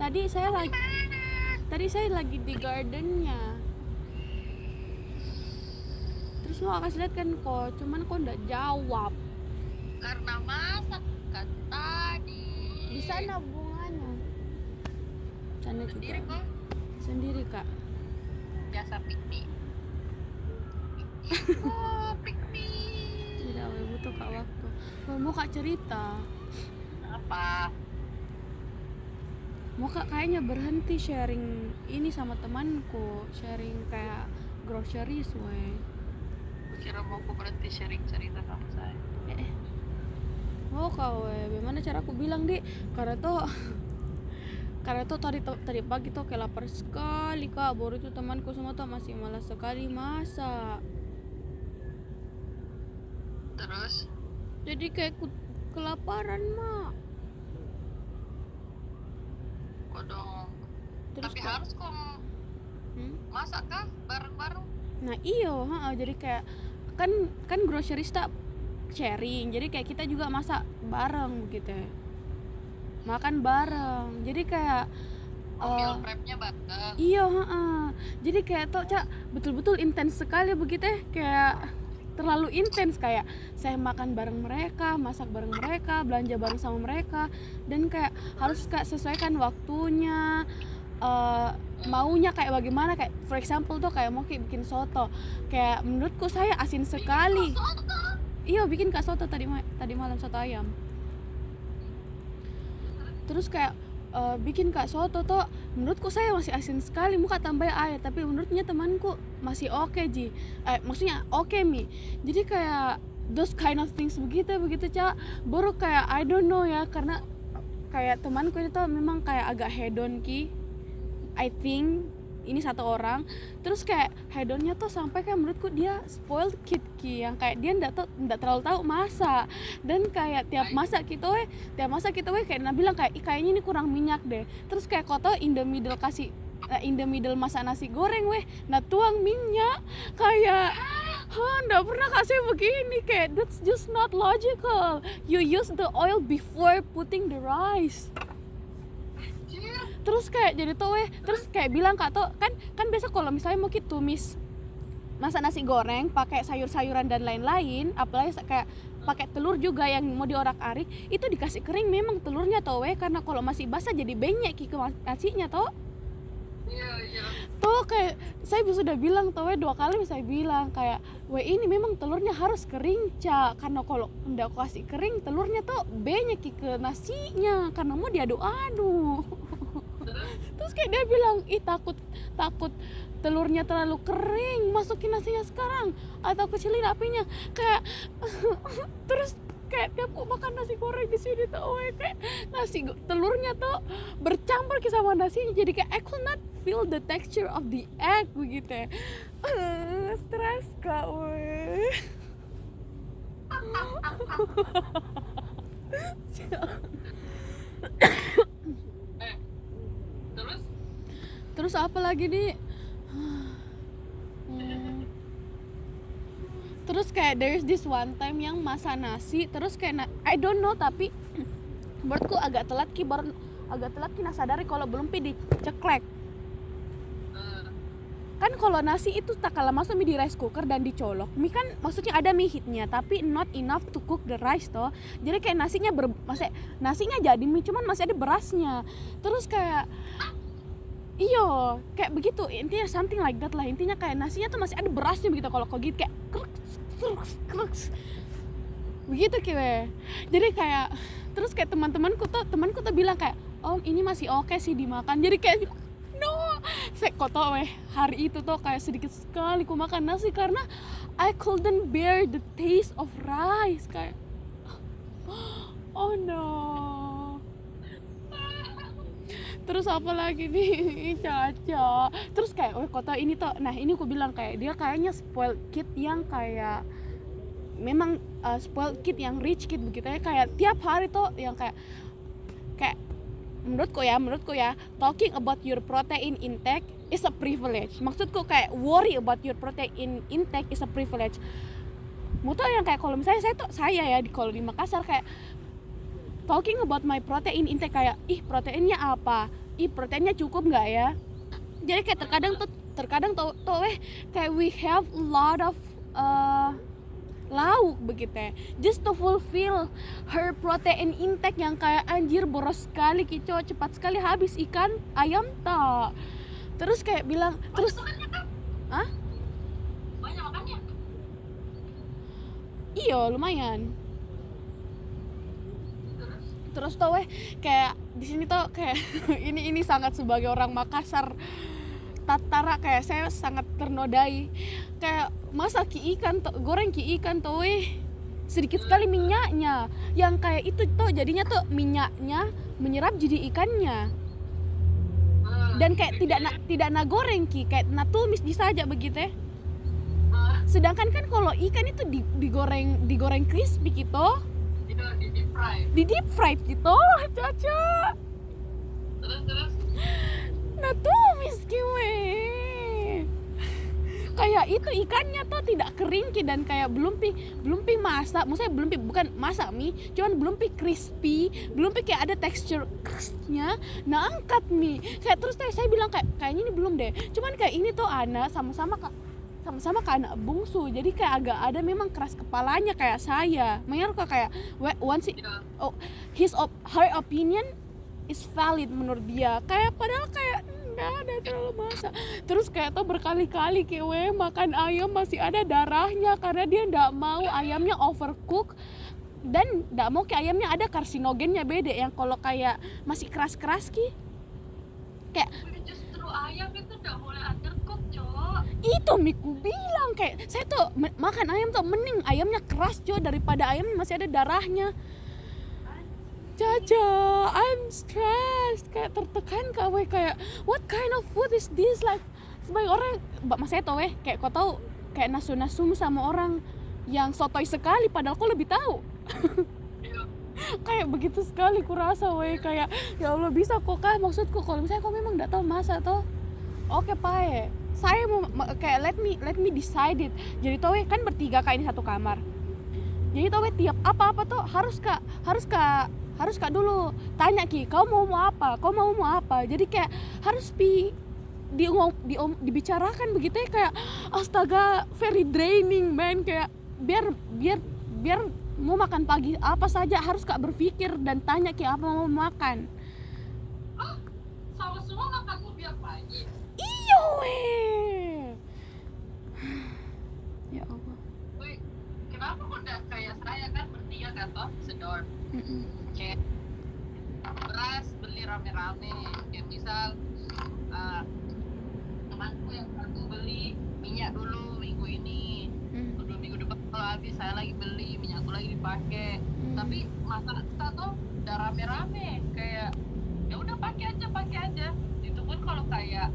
Tadi saya lagi di gardennya. Terus mau kasih lihat kan kok, cuman kok nggak jawab. Karena masak kan tadi. Di sana bunganya. Sana juga. Sendiri kok? Sendiri kak. Biasa piknik. Piknik. Tidak, butuh kak waktu. Mau kak cerita. Apa? Mau kak kayaknya berhenti sharing ini sama temanku, sharing kayak groceries weh. Kira mau aku berhenti sharing cerita sama saya. Mau kak weh, bagaimana cara aku bilang di? Karena tuh tadi pagi tuh kayak lapar sekali kak. Baru itu temanku semua tuh masih malas sekali masak. Terus? Jadi kayak kelaparan mak. Kok dong? Terus tapi kok, harus kok masak kah bareng-bareng? Nah iyo, jadi kayak kan groceries tak sharing, jadi kayak kita juga masak bareng gitu ya. Makan bareng, jadi kayak meal prepnya bareng. Iya, jadi kayak tuh cak betul-betul intens sekali begitu ya, kayak terlalu intens, kayak saya makan bareng mereka, masak bareng mereka, belanja bareng sama mereka, dan kayak harus kak sesuaikan waktunya, maunya kayak bagaimana. Kayak for example tuh kayak mau bikin soto, kayak menurutku saya asin sekali. Iya bikin kak soto tadi malam, soto ayam. Terus kayak bikin kak soto tuh menurutku saya masih asin sekali, muka tambah air, tapi menurutnya temanku masih oke ji, maksudnya oke mi. Jadi kayak those kind of things begitu cak. Baru kayak I don't know ya, karena kayak temanku ini tuh memang kayak agak hedon ki, I think ini satu orang. Terus kayak hedonnya tuh sampai kayak menurutku dia spoiled kid ki, yang kayak dia ndak terlalu tahu masak. Dan kayak tiap masak kita kayak nah bilang kayak kayaknya ini kurang minyak deh. Terus kayak koto in the middle masak nasi goreng weh, nah tuang minyak kayak ndak pernah kasih begini. Kayak that's just not logical. You use the oil before putting the rice. Terus kayak jadi tuh terus kayak bilang kak tuh kan biasa kalau misalnya mau kita tumis masak nasi goreng pakai sayur-sayuran dan lain-lain, apalagi kayak pakai telur juga yang mau diorak-arik, itu dikasih kering memang telurnya tuh karena kalau masih basah jadi benyek ke nasinya tuh. Iya. Tuh kayak saya sudah bilang tuh 2 kali saya bilang kayak ini memang telurnya harus kering cak, karena kalau ndak kasih kering telurnya tuh benyek ke nasinya karena mau diaduk-aduk. Terus kayak dia bilang takut telurnya terlalu kering, masukin nasinya sekarang atau kecilin apinya kayak terus kayak tiap aku makan nasi goreng di sini tuh kayak telurnya tuh bercampur sama nasinya, jadi kayak I could not feel the texture of the egg begitu. Stres kak Terus apa lagi nih? Terus kayak there's this one time yang masak nasi, terus kayak I don't know, tapi menurutku agak telat ki nasadari kalau belum diceklek. Kan kalau nasi itu tak kalah masuk mie di rice cooker dan dicolok. Mie kan maksudnya ada mie heatnya, tapi not enough to cook the rice toh. Jadi kayak nasinya jadi mie, cuman masih ada berasnya. Terus kayak kayak begitu, intinya something like that lah. Intinya kayak nasinya tuh masih ada berasnya begitu, kalau gitu kayak kruk begitu kiwe. Jadi kayak terus kayak temanku tuh bilang kayak ini masih oke sih dimakan. Jadi kayak no, saya koto hari itu tuh kayak sedikit sekali ku makan nasi karena I couldn't bear the taste of rice. Kayak oh no. Terus apa lagi nih Caca. Terus kayak kota ini tuh, nah ini aku bilang kayak dia kayaknya spoiled kid yang kayak memang spoiled kid yang rich kid begitu ya. Kayak tiap hari tuh yang kayak menurutku ya talking about your protein intake is a privilege. Maksudku kayak worry about your protein intake is a privilege. Mau tau yang kayak kalau misalnya saya ya kalau di Makassar kayak talking about my protein intake kayak proteinnya apa, proteinnya cukup nggak ya. Jadi kayak terkadang tuh kayak we have a lot of lauk begitu ya, just to fulfill her protein intake yang kayak anjir boros sekali kico, cepat sekali habis ikan ayam tak. Terus kayak bilang terus Banyak makannya. iya lumayan. Terus tuh kayak di sini tuh kayak ini sangat sebagai orang Makassar Tatara kayak saya sangat ternodai kayak masak goreng ki ikan tuh sedikit sekali minyaknya yang kayak itu tuh jadinya tuh minyaknya menyerap jadi ikannya dan kayak tidak na goreng ki kayak na tumis disaja begitu ya. Sedangkan kan kalau ikan itu digoreng crispy gitu, di deep fried gitu, caca. Terus Nah tumis kiwe. Kayak itu ikannya tuh tidak kering ki dan kayak belum pi masak, maksudnya bukan masak mie, cuman belum pi crispy, belum pi kayak ada texture crustnya. Nah angkat mie, kayak terus saya bilang kayaknya ini belum deh, cuman kayak ini tuh anak sama-sama ke anak bungsu, jadi kayak agak ada memang keras kepalanya kayak saya. Makanya kok kayak her opinion is valid menurut dia, kayak padahal kayak enggak terlalu masak. Terus kayak tuh berkali-kali kewe makan ayam masih ada darahnya karena dia enggak mau ayamnya overcook dan enggak mau kayak ayamnya ada karsinogennya beda yang kalau kayak masih keras-keras ki. Kayak justru ayam itu enggak boleh undercook, Cok. itu Miku bilang kayak saya tuh makan ayam tuh mending ayamnya keras Jo daripada ayamnya masih ada darahnya. Caca, I'm stressed, kayak tertekan kawe kayak what kind of food is this, like sebagai orang mas saya tau kayak kau tahu kayak nasu-nasum sama orang yang sotoy sekali padahal kau lebih tahu. Kayak begitu sekali kurasa kayak ya Allah bisa kok kah maksudku kalau misalnya kau memang enggak tahu masak toh oke pae saya mau kayak let me decide it. Jadi tau kan bertiga kak ini satu kamar, jadi tau tiap apa tuh harus kak dulu tanya ki kau mau apa, jadi kayak harus dibicarakan begitu ya, kayak astaga very draining man, kayak biar mau makan pagi apa saja harus kak berpikir dan tanya ki apa mau makan. Sama semua makan ubi pagi. Iyo ya Allah. Wih, kenapa kok enggak kayak saya kan bertiga kan toh sedor. Kayak beras beli rame-rame, kayak misal temanku yang satu beli minyak dulu minggu ini, udah minggu depan kalau habis saya lagi beli minyakku lagi dipakai. Tapi masak kita tuh udah rame-rame kayak ya udah pakai aja. Itu pun kalau kayak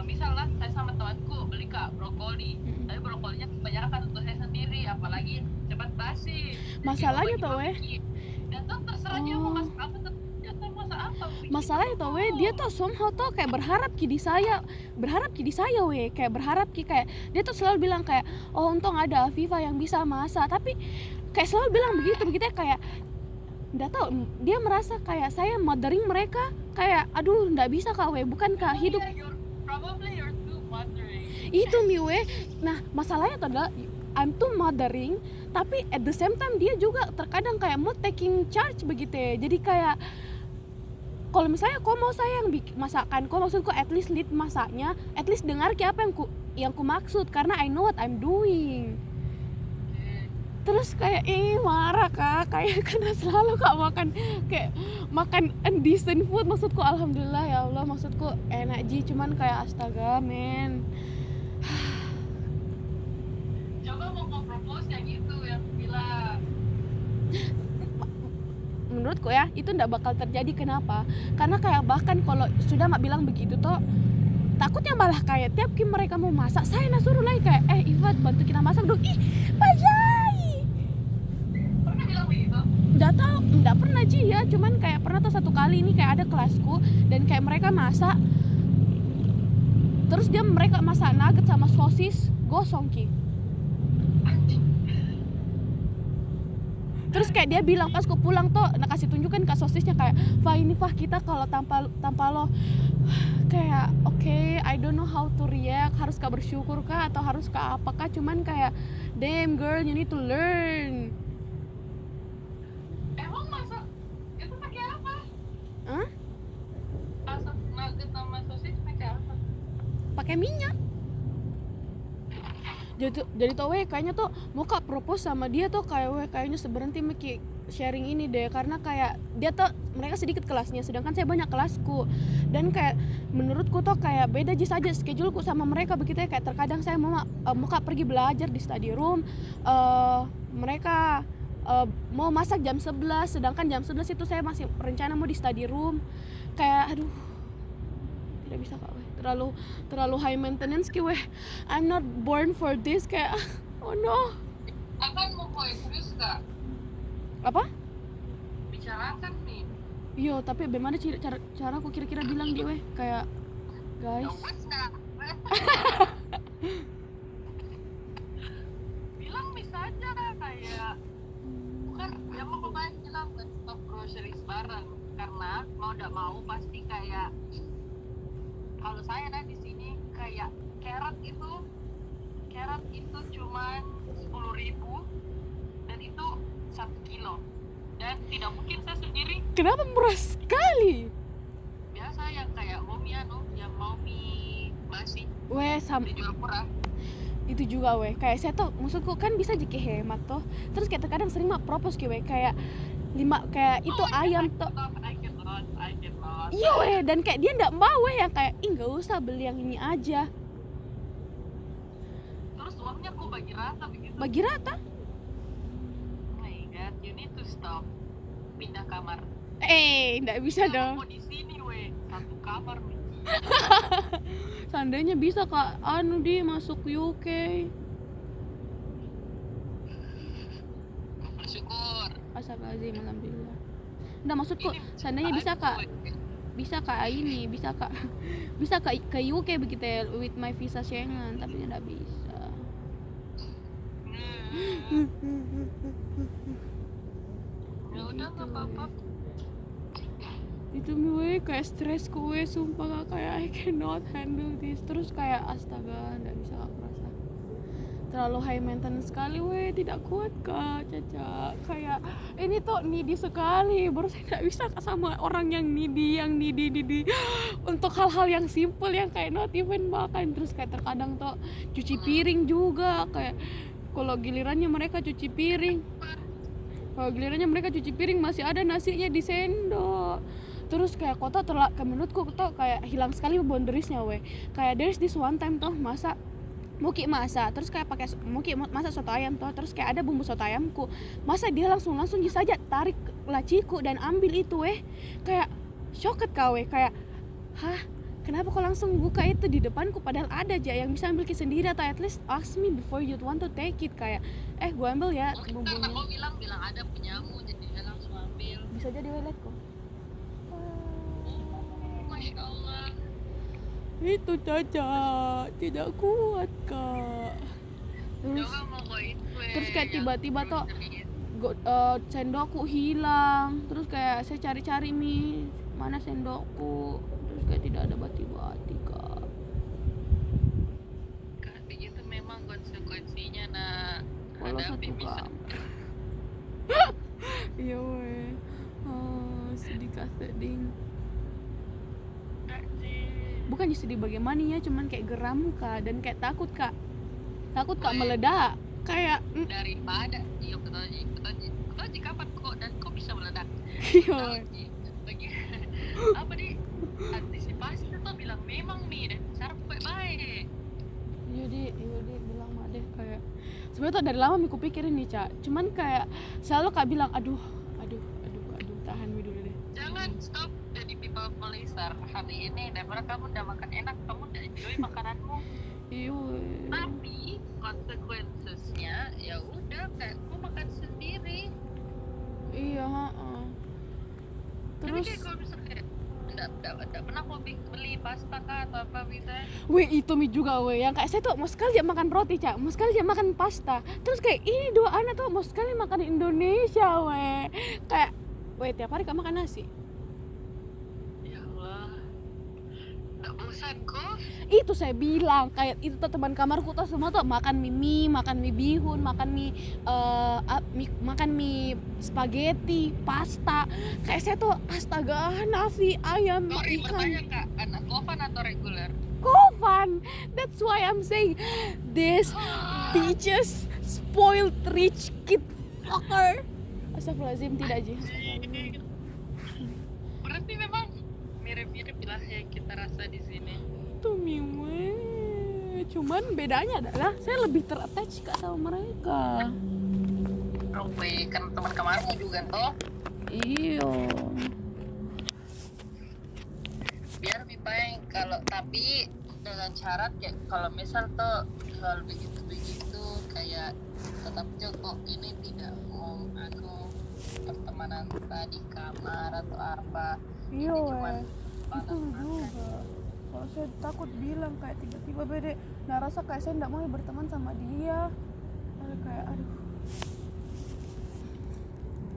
misalnya saya sama temanku beli kak brokoli, tapi brokolinya kebanyakan untuk saya sendiri, apalagi cepat basi. Masalahnya tuh dan tuh terserah dia mau masak apa, dia tuh masak apa. Masalahnya tuh dia tuh somehow tuh kayak berharap ki di saya kayak berharap ki kayak dia tuh selalu bilang kayak oh untung ada Afifa yang bisa masak, tapi kayak selalu bilang begitu ya, kayak nggak tahu dia merasa kayak saya mothering mereka, kayak aduh nggak bisa kak bukan kak hidup Probably you're too mothering. itu miwe. Nah masalahnya tuh adalah I'm too mothering, tapi at the same time dia juga terkadang kayak mau taking charge begitu ya. Jadi kayak kalau misalnya kau mau saya yang bikin masakan, kau maksudku at least lead masaknya, at least dengar kayak apa yang ku maksud karena I know what I'm doing. Terus kayak marah kak, kayak karena selalu kak makan indecent food. Maksudku alhamdulillah ya Allah, maksudku enak ji, cuman kayak astaga men. Coba mau propose kayak gitu yang bilang. Menurutku ya itu nggak bakal terjadi. Kenapa? Karena kayak bahkan kalau sudah mak bilang begitu toh takutnya malah kayak tiap kali mereka mau masak saya suruh lagi kayak Ifat bantu kita masak dong. Bajai Pernah bilang begitu? nggak pernah Ji ya, cuman kayak pernah tuh satu kali ini kayak ada kelasku dan kayak mereka masak terus mereka masak nugget sama sosis gosong ki. Anjing. Terus kayak dia bilang pas aku pulang tuh, nah kasih tunjukin kak sosisnya kayak, Fah ini Fah kita kalau tanpa lo kayak oke, I don't know how to react, harus kak bersyukur kah atau harus kak apakah, cuman kayak damn girl you need to learn. Emang masak itu pakai apa? Hah? Masak nugget sama sosis pakai apa? Pakai minyak. Jadi tuh weh kayaknya tuh mau kak propose sama dia tuh kayak weh kayaknya seberhenti Miki sharing ini deh, karena kayak dia tuh mereka sedikit kelasnya sedangkan saya banyak kelasku, dan kayak menurutku tuh kayak beda aja saja scheduleku sama mereka begitu ya, kayak terkadang saya mau kak pergi belajar di study room, mereka mau masak jam 11 sedangkan jam 11 itu saya masih rencana mau di study room, kayak aduh tidak bisa kak weh, terlalu high maintenance ki weh, I'm not born for this, kayak oh no. Akan mau kue serius gak? Apa? Bicarakan nih. Iya, tapi bagaimana cara aku kira-kira bilang dia weh kayak guys. Bilang bisa aja kayak bukan ya mau kemarin bilang stop groceries bareng karena mau tidak mau pasti kayak kalau saya di sini kayak carrot itu cuman 10.000 dan itu 1 kilo dan tidak mungkin saya sendiri. Kenapa murah sekali? Biasa yang kayak yang mau mie basi Weh dijual murah. Itu juga weh kayak saya tuh maksudku kan bisa jadi hemat tuh, terus kayak terkadang sering mah propose weh kayak 5 kayak itu ayam tuh. I cannot. Iya weh, dan kayak dia nggak mau weh yang kayak nggak usah beli yang ini aja. Terus uangnya aku bagi rata begitu. Bagi rata? Oh my god, you need to stop. Pindah kamar. Nggak bisa dong. Mau di sini weh, satu kamar nih. Seandainya bisa kak, di masuk UK. Bersyukur. Astagfirullahaladzim, alhamdulillah. Nggak maksudku, seandainya bisa kak ini, bisa ke UK begitu ya, with my visa Schengen, tapi nggak bisa. Ya udah nggak apa-apa. Itu gue kayak stres gue sumpah kak, kayak I cannot handle this, terus kayak astaga nggak bisa kak, merasa terlalu high maintenance sekali weh, tidak kuat kak Caca, kayak ini tuh needy sekali, baru saya nggak bisa kak sama orang yang needy untuk hal-hal yang simple yang kayak not even makan, terus kayak terkadang tuh cuci piring juga, kayak kalau gilirannya mereka cuci piring masih ada nasinya di sendok. Terus kayak kota menurutku tuh kayak hilang sekali boundariesnya weh. Kayak there's this one time tuh Muki masak, terus kayak pakai Muki masak soto ayam tuh, terus kayak ada bumbu soto ayamku, masa dia langsung saja tarik laciku dan ambil itu weh, kayak shocket kau weh, kayak hah kenapa kau langsung buka itu di depanku, padahal ada aja yang bisa ambil sendiri, atau at least ask me before you want to take it, kayak gua ambil ya bumbunya. Kau bilang ada penyamu jadi dia langsung ambil. Bisa jadi weh, lihat kok. Masya Allah. Itu Caca tidak kuat kak. Terus kayak tiba-tiba tuh sendokku hilang, terus kayak saya cari-cari nih mana sendokku, terus kayak tidak ada bati-bati kak. Begitu memang konsekuensinya nak. Kalau satu kak. Iya weh, sedih. Bukan sedih bagaimana ya, cuman kayak geram kak, dan kayak takut kak meledak, kayak daripada ketoji kapan kok dan kok bisa meledak. iya Bagi apa di antisipasi tuh bilang memang nih dan cara baik. Iya deh bilang mah deh, kayak sebenarnya tuh dari lama aku pikirin nih Cak, cuman kayak selalu kak bilang aduh tahan dulu deh. Jangan stop jadi people pleaser hari ini, daripada kamu udah makan enak, kamu udah enjoy makananmu. Iya. Tapi konsekuensinya ya udah kayak kamu makan sendiri. Iya. Terus tapi kayak kalau misalnya enggak pernah mau beli pas pasta kah atau apa gitu. Weh itu mi juga weh, yang kayak saya tuh mau sekali aja makan roti cak, mau sekali aja makan pasta. Terus kayak ini dua anak tuh mau sekali makan Indonesia weh. Kayak weh tiap hari kamu makan nasi. Ya Allah, nggak bosan kok. Itu saya bilang kayak itu tuh teman kamarku tuh semua tuh makan mie, makan mie bihun, makan makan mie spaghetti, pasta. Kayak saya tuh astaga nasi, ayam, Sorry, ikan. bertanya kak, anak kovan atau reguler? Kovan. That's why I'm saying this bitches spoiled rich kid fucker. Astagfirullahaladzim tidak Ji. Berarti memang mirip-mirip lah yang kita rasa di sini. Itu miwe. Cuman bedanya adalah saya lebih ter-attach Kak sama mereka. Oke, kan teman kamarmu juga toh. Iyo. Biar lebih baik kalau tapi dengan syarat kayak kalau misal tuh hal begitu kayak tetap cukup ini tidak mau aku pertemanan tadi kamar atau apa. Iya Ini cuman weh. Itu juga. Kalau saya takut bilang kayak tiba-tiba beda. Nah rasa kayak saya nggak mau berteman sama dia. Kayak